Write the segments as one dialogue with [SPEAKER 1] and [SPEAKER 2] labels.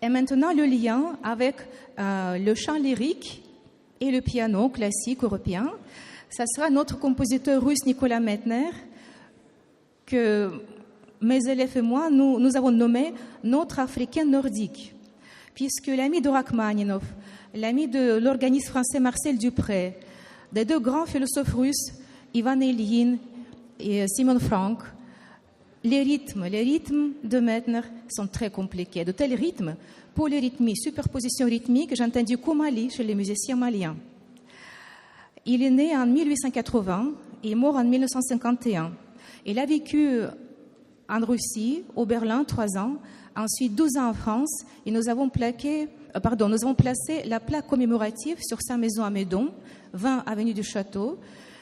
[SPEAKER 1] Et maintenant, le lien avec le chant lyrique et le piano classique européen, ça sera notre compositeur russe Nicolas Medtner, que mes élèves et moi, nous avons nommé notre Africain nordique, puisque l'ami de Rachmaninov, l'ami de l'organiste français Marcel Dupré, des deux grands philosophes russes, Ivan Ilyin et Simon Frank, les rythmes de Medtner sont très compliqués. De tels rythmes, polyrythmie, superposition rythmique, j'ai entendu qu'au Mali, chez les musiciens maliens. Il est né en 1880 et mort en 1951. Il a vécu en Russie, au Berlin, 3 ans, ensuite 12 ans en France, et nous avons placé la plaque commémorative sur sa maison à Meudon, 20 avenue du Château,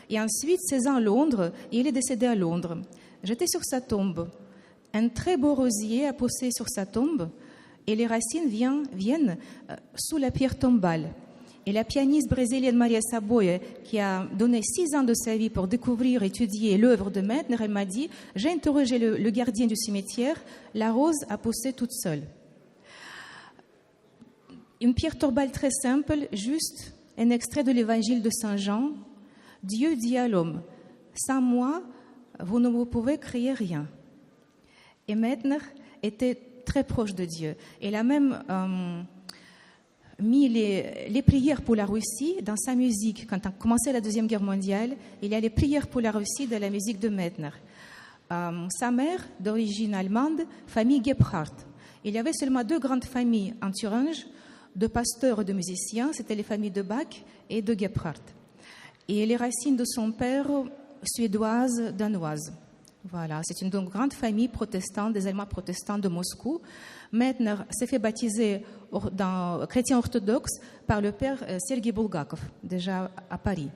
[SPEAKER 1] et ensuite 16 ans à Londres, et il est décédé à Londres. J'étais sur sa tombe. Un très beau rosier a poussé sur sa tombe, et les racines viennent sous la pierre tombale. Et la pianiste brésilienne Maria Saboia, qui a donné 6 ans de sa vie pour découvrir et étudier l'œuvre de Medtner, elle m'a dit « J'ai interrogé le gardien du cimetière, la rose a poussé toute seule. » Une pierre tombale très simple, juste un extrait de l'évangile de Saint Jean. « Dieu dit à l'homme, sans moi, vous ne pouvez créer rien. » Et Medtner était très proche de Dieu. Il a même mis les prières pour la Russie dans sa musique. Quand a commencé la Deuxième Guerre mondiale, il y a les prières pour la Russie dans la musique de Medtner. Sa mère, d'origine allemande, famille Gebhardt. Il y avait seulement 2 grandes familles en Thuringe, de pasteurs et de musiciens. C'était les familles de Bach et de Gebhardt. Et les racines de son père, suédoises, danoises. Voilà, c'est une grande famille protestante, des Allemands protestants de Moscou. Medtner s'est fait baptiser chrétien orthodoxe par le père Sergei Bulgakov, déjà à Paris.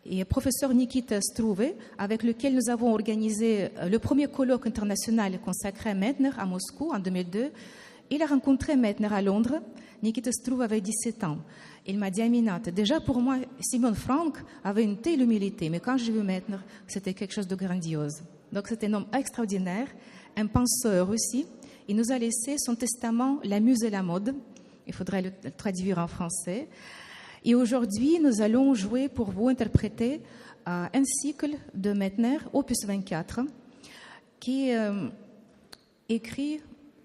[SPEAKER 1] Et professeur Nikita Struve, avec lequel nous avons organisé le premier colloque international consacré à Medtner à Moscou en 2002, il a rencontré Medtner à Londres. Nikita Struve avait 17 ans. Il m'a dit, Aminata, déjà pour moi, Simon Frank avait une telle humilité, mais quand j'ai vu Medtner, c'était quelque chose de grandiose. Donc c'est un homme extraordinaire, un penseur aussi. Il nous a laissé son testament, La Muse et la mode. Il faudrait le traduire en français. Et aujourd'hui, nous allons jouer pour vous, interpréter un cycle de Medtner, opus 24, qui est écrit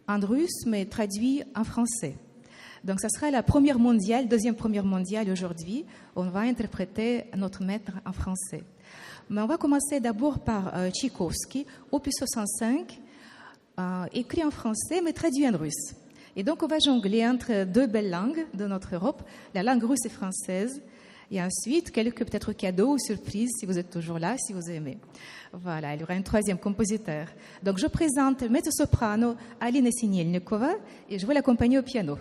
[SPEAKER 1] en russe, mais traduit en français. Donc, ça sera la première mondiale, deuxième première mondiale aujourd'hui. On va interpréter notre Medtner en français. Mais on va commencer d'abord par Tchaïkovski, opus 65, écrit en français, mais traduit en russe. Et donc, on va jongler entre 2 belles langues de notre Europe, la langue russe et française. Et ensuite, quelques peut-être cadeaux ou surprises, si vous êtes toujours là, si vous aimez. Voilà, il y aura un 3e compositeur. Donc, je présente mezzo-soprano Alina Sinielnikova et je vais l'accompagner au piano.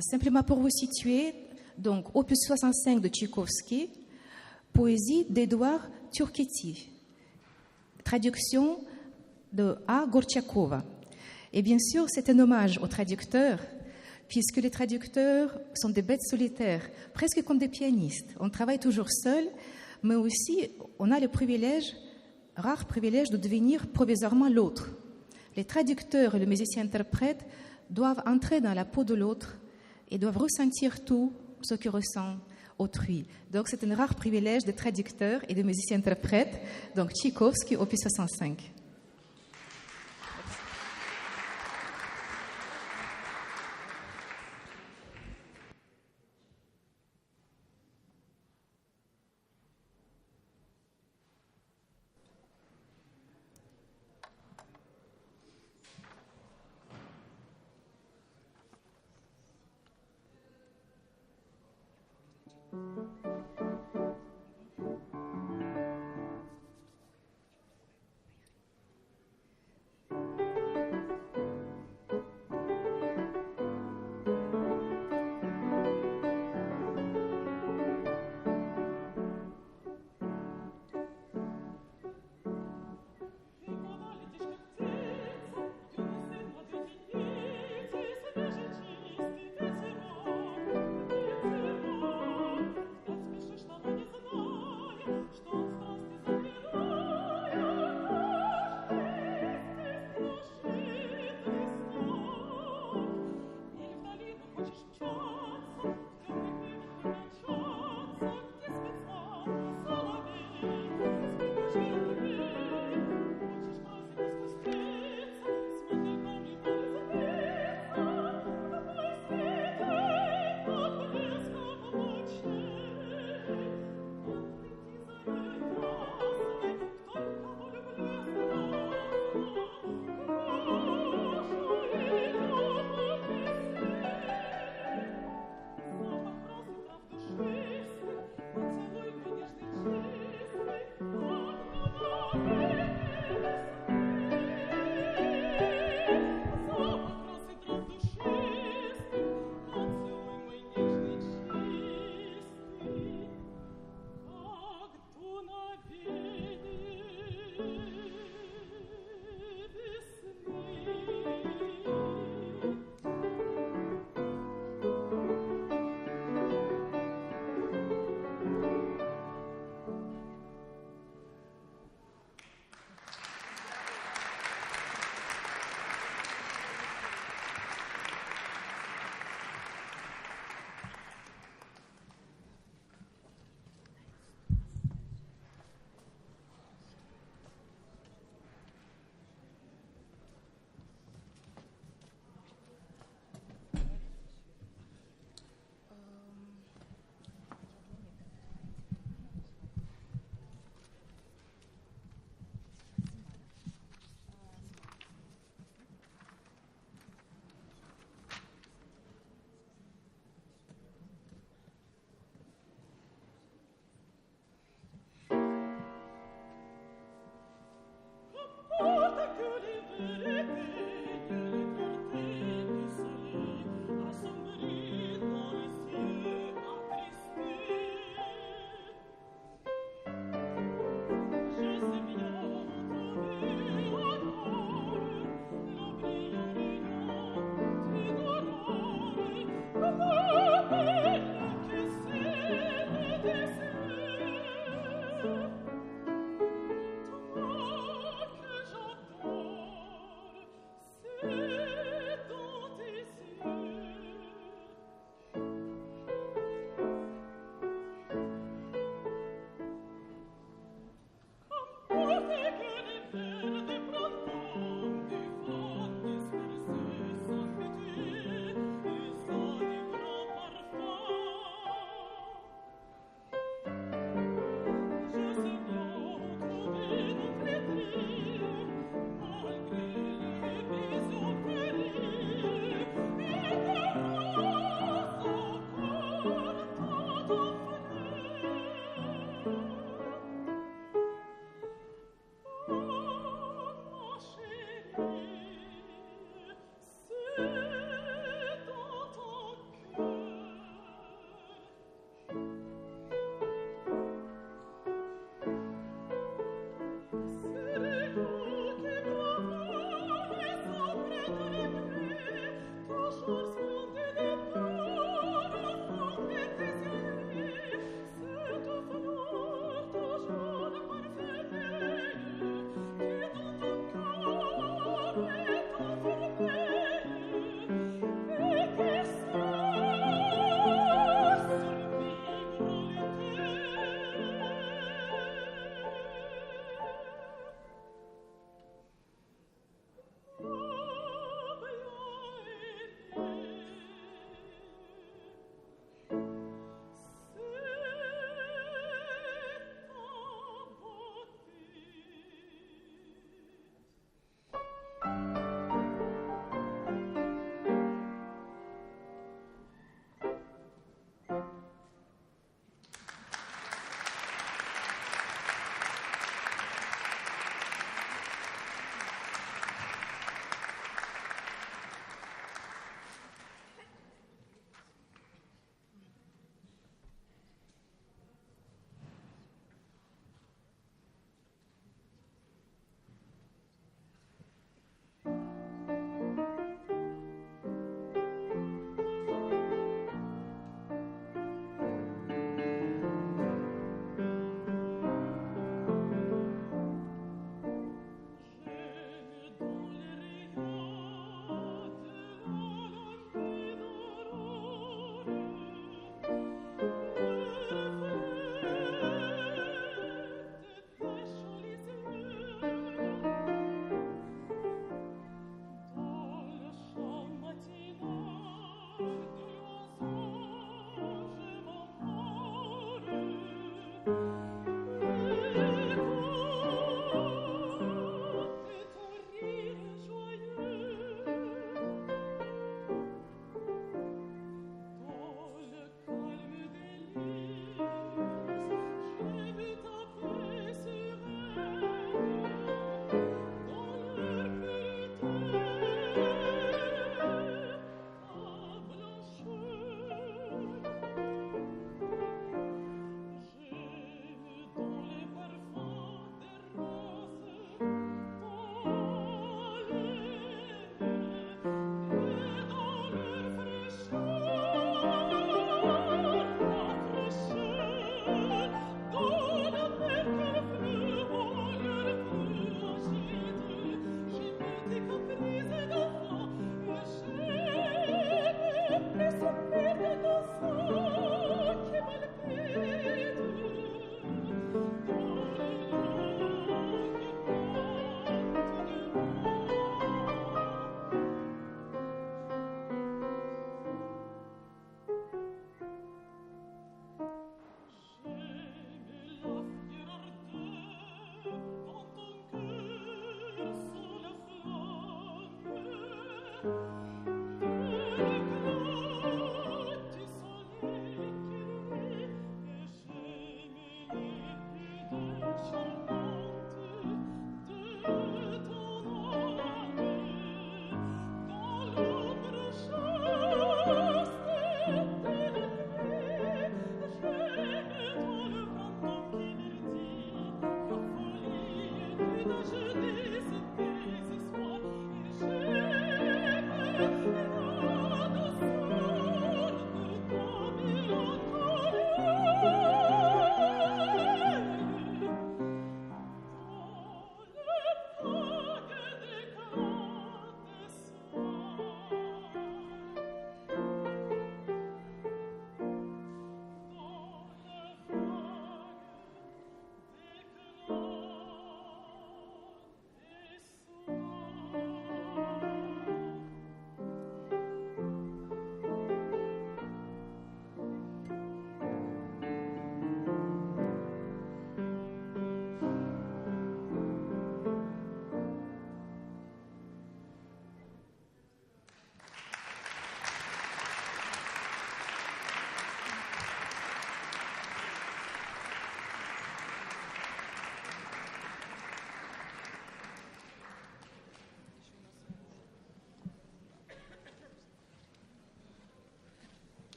[SPEAKER 1] Simplement pour vous situer, donc opus 65 de Tchaïkovski, poésie d'Édouard Turquetti, traduction de A. Gorchakova. Et bien sûr, c'est un hommage aux traducteurs, puisque les traducteurs sont des bêtes solitaires, presque comme des pianistes. On travaille toujours seul, mais aussi on a le privilège, rare privilège, de devenir provisoirement l'autre. Les traducteurs et le musicien-interprète doivent entrer dans la peau de l'autre et doivent ressentir tout ce que ressent autrui. Donc c'est un rare privilège de traducteur et de musicien-interprète. Donc Tchaïkovski, opus 65.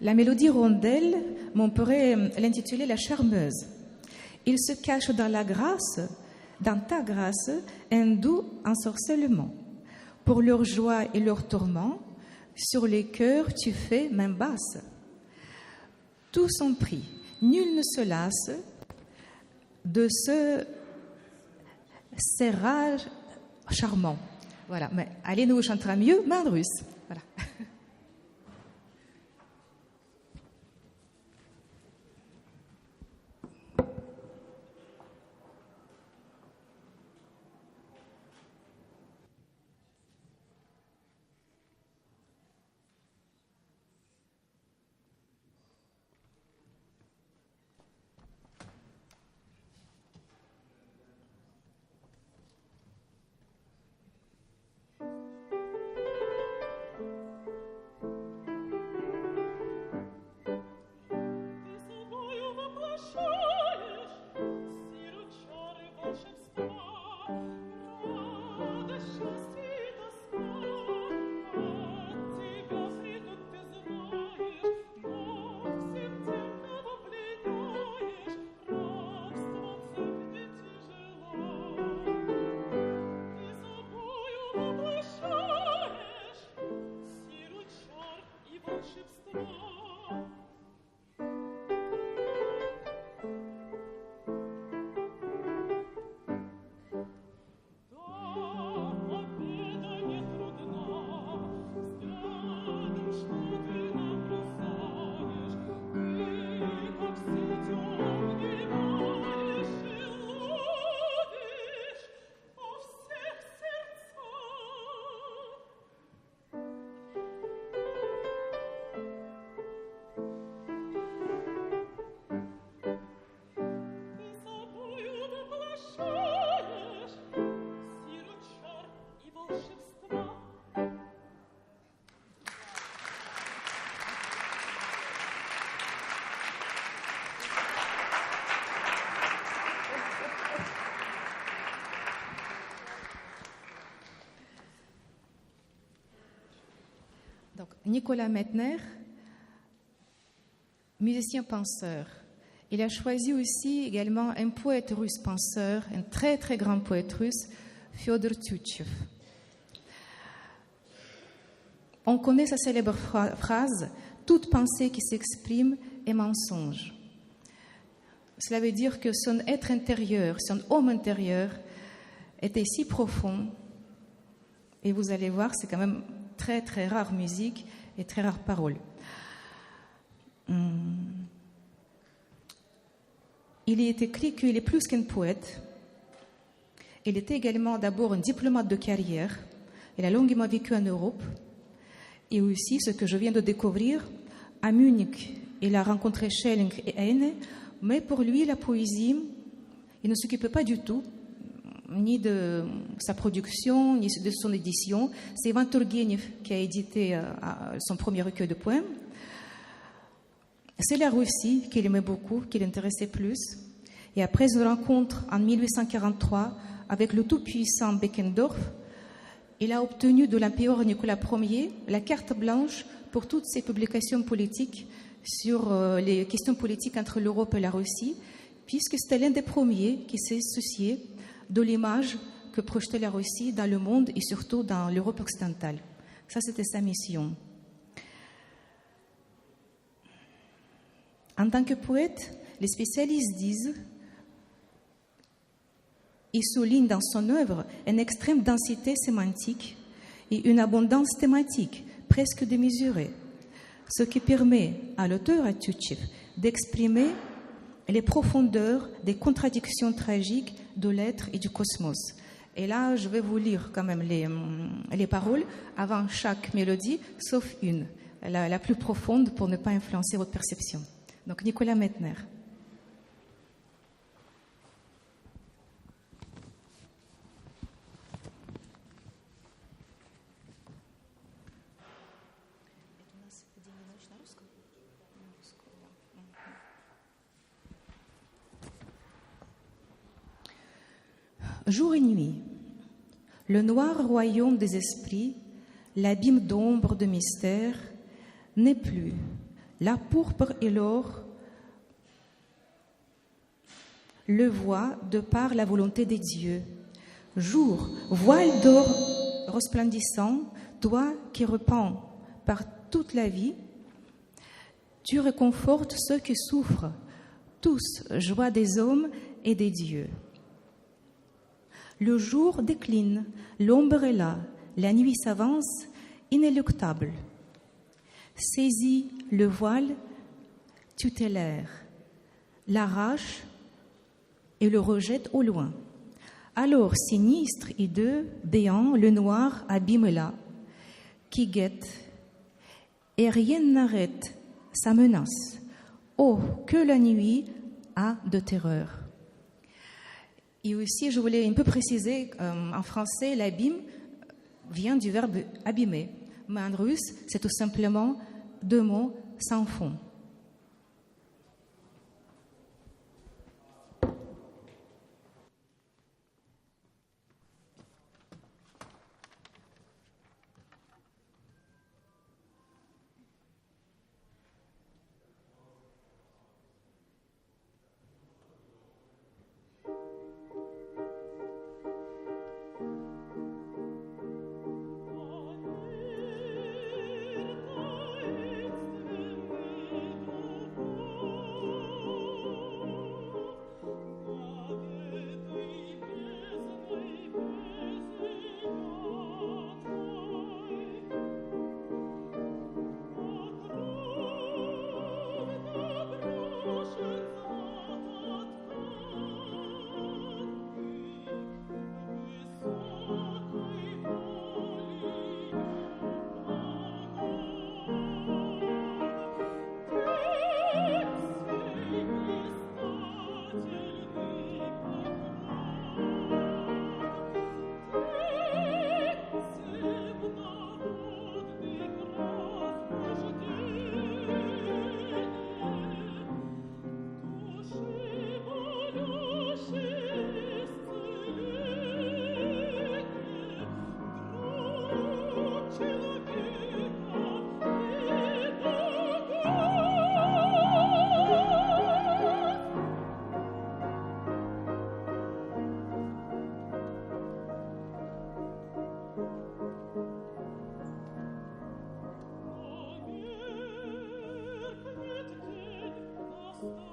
[SPEAKER 1] La mélodie rondelle, on pourrait l'intituler La Charmeuse. Il se cache dans la grâce, dans ta grâce, un doux ensorcellement. Pour leur joie et leur tourment, sur les cœurs tu fais main basse. Tous sont pris, nul ne se lasse de ce serrage charmant. Voilà, mais allez, nous chantera mieux, main russe. Voilà. Donc, Nicolas Medtner, musicien penseur. Il a choisi aussi également un poète russe penseur, un très très grand poète russe, Fyodor Tyutchev. On connaît sa célèbre phrase « Toute pensée qui s'exprime est mensonge ». Cela veut dire que son être intérieur, son homme intérieur était si profond, et vous allez voir, c'est quand même très très rare musique et très rare parole. Il est écrit qu'il est plus qu'un poète. Il était également d'abord un diplomate de carrière. Il a longuement vécu en Europe. Et aussi, ce que je viens de découvrir, à Munich, il a rencontré Schelling et Heine, mais pour lui, la poésie, il ne s'occupait pas du tout, ni de sa production, ni de son édition. C'est Ivan Turgenev qui a édité son premier recueil de poèmes. C'est la Russie qu'il aimait beaucoup, qui l'intéressait plus. Et après une rencontre en 1843 avec le tout-puissant Beckendorf, il a obtenu de l'empereur Nicolas Ier la carte blanche pour toutes ses publications politiques sur les questions politiques entre l'Europe et la Russie, puisque c'était l'un des premiers qui s'est soucié de l'image que projetait la Russie dans le monde et surtout dans l'Europe occidentale. Ça, c'était sa mission. En tant que poète, les spécialistes disent et soulignent dans son œuvre une extrême densité sémantique et une abondance thématique presque démesurée, ce qui permet à l'auteur, à Tютchev, d'exprimer les profondeurs des contradictions tragiques de l'être et du cosmos. Et là, je vais vous lire quand même les paroles avant chaque mélodie, sauf une, la plus profonde pour ne pas influencer votre perception. Donc, Nicolas Mettner. Jour et nuit, le noir royaume des esprits, l'abîme d'ombre de mystère, n'est plus. La pourpre et l'or le voient de par la volonté des dieux. Jour, voile d'or resplendissant, toi qui repens par toute la vie, tu réconfortes ceux qui souffrent, tous joie des hommes et des dieux. Le jour décline, l'ombre est là, la nuit s'avance, inéluctable. Saisis le voile tutélaire, l'arrache et le rejette au loin. Alors, sinistre, hideux, béant, le noir abîme là, qui guette, et rien n'arrête sa menace. Oh, que la nuit a de terreur! Et aussi, je voulais un peu préciser, en français, l'abîme vient du verbe abîmer. Mais en russe, c'est tout simplement deux mots sans fond.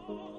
[SPEAKER 2] Oh